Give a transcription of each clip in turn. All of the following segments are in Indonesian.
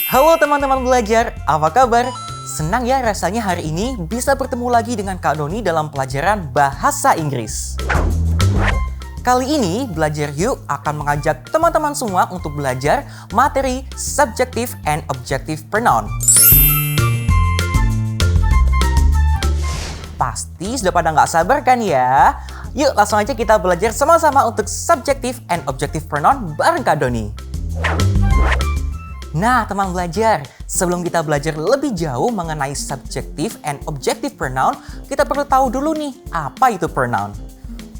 Halo teman-teman belajar, apa kabar? Senang ya rasanya hari ini bisa bertemu lagi dengan Kak Doni dalam pelajaran Bahasa Inggris. Kali ini Belajar Yuk akan mengajak teman-teman semua untuk belajar materi subjective and objective pronoun. Pasti sudah pada nggak sabar kan ya? Yuk langsung aja kita belajar sama-sama untuk subjective and objective pronoun bareng Kak Doni. Nah, teman belajar, sebelum kita belajar lebih jauh mengenai subjective and objective pronoun, kita perlu tahu dulu nih, apa itu pronoun?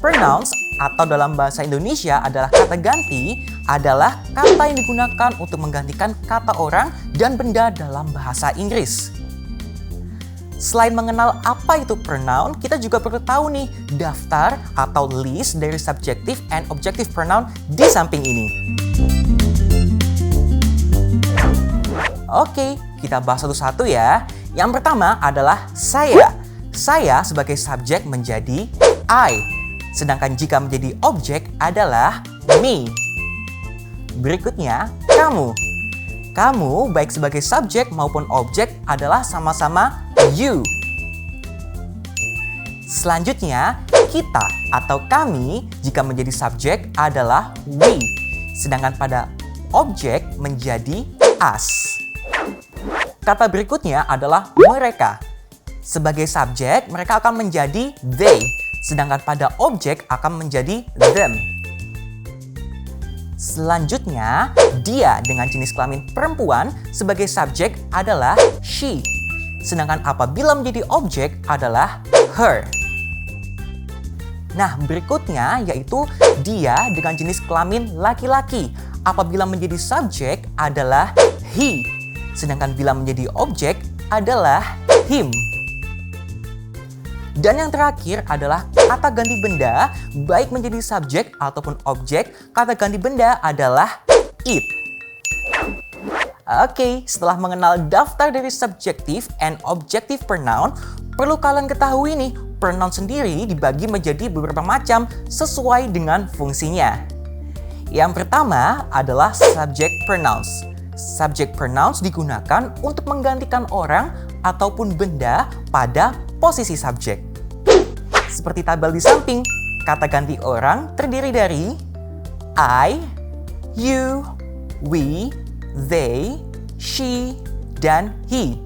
Pronouns atau dalam bahasa Indonesia adalah kata ganti, adalah kata yang digunakan untuk menggantikan kata orang dan benda dalam bahasa Inggris. Selain mengenal apa itu pronoun, kita juga perlu tahu nih, daftar atau list dari subjective and objective pronoun di samping ini. Oke, kita bahas satu-satu ya. Yang pertama adalah saya. Saya sebagai subjek menjadi I. Sedangkan jika menjadi objek adalah me. Berikutnya, kamu. Kamu baik sebagai subjek maupun objek adalah sama-sama you. Selanjutnya, kita atau kami jika menjadi subjek adalah we. Sedangkan pada objek menjadi us. Kata berikutnya adalah mereka. Sebagai subjek, mereka akan menjadi they, sedangkan pada objek akan menjadi them. Selanjutnya, dia dengan jenis kelamin perempuan sebagai subjek adalah she, sedangkan apabila menjadi objek adalah her. Nah, berikutnya yaitu dia dengan jenis kelamin laki-laki. Apabila menjadi subjek adalah he. Sedangkan bila menjadi objek adalah him. Dan yang terakhir adalah kata ganti benda, baik menjadi subjek ataupun objek, kata ganti benda adalah it. Oke, setelah mengenal daftar dari subjective and objective pronoun, perlu kalian ketahui nih, pronoun sendiri dibagi menjadi beberapa macam sesuai dengan fungsinya. Yang pertama adalah subject pronouns. Subject pronouns digunakan untuk menggantikan orang ataupun benda pada posisi subjek. Seperti tabel di samping, kata ganti orang terdiri dari I, you, we, they, she, dan he.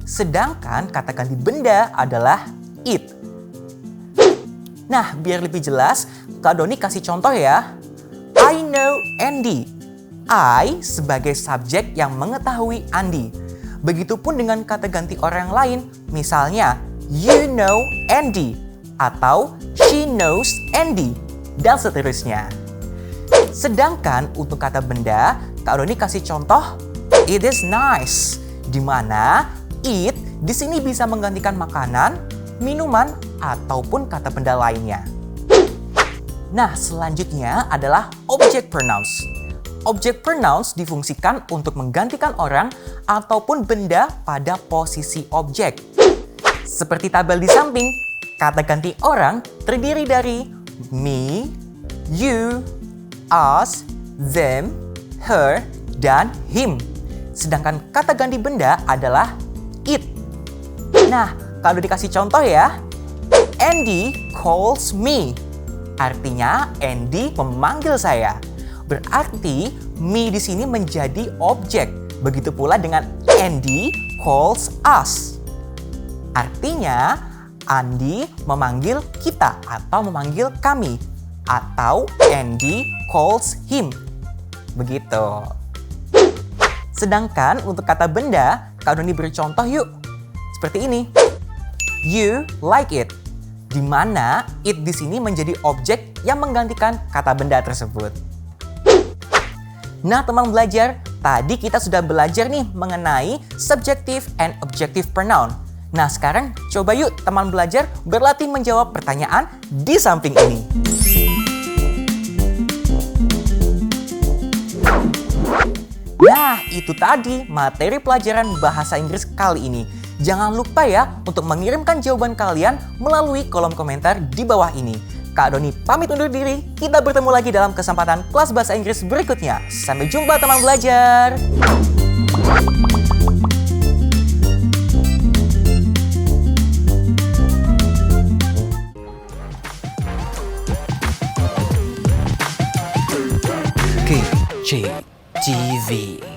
Sedangkan kata ganti benda adalah it. Nah, biar lebih jelas, Kak Doni kasih contoh ya. I know Andy. I sebagai subjek yang mengetahui Andi. Begitupun dengan kata ganti orang lain, misalnya you know Andy atau she knows Andy, dan seterusnya. Sedangkan untuk kata benda, Kak Doni kasih contoh it is nice, di mana it di sini bisa menggantikan makanan, minuman, ataupun kata benda lainnya. Nah, selanjutnya adalah object pronouns. Object pronouns difungsikan untuk menggantikan orang ataupun benda pada posisi objek. Seperti tabel di samping, kata ganti orang terdiri dari me, you, us, them, her, dan him. Sedangkan kata ganti benda adalah it. Nah, kalau dikasih contoh ya, Andy calls me. Artinya Andy memanggil saya. Berarti me di sini menjadi objek. Begitu pula dengan Andy calls us. Artinya Andy memanggil kita atau memanggil kami. Atau Andy calls him. Begitu. Sedangkan untuk kata benda, Kak Doni beri contoh yuk. Seperti ini. You like it. Di mana it di sini menjadi objek yang menggantikan kata benda tersebut. Nah, teman belajar, tadi kita sudah belajar nih mengenai subjective and objective pronoun. Nah, sekarang coba yuk teman belajar berlatih menjawab pertanyaan di samping ini. Nah, itu tadi materi pelajaran bahasa Inggris kali ini. Jangan lupa ya untuk mengirimkan jawaban kalian melalui kolom komentar di bawah ini. Kak Doni pamit undur diri. Kita bertemu lagi dalam kesempatan kelas bahasa Inggris berikutnya. Sampai jumpa teman belajar. KCTV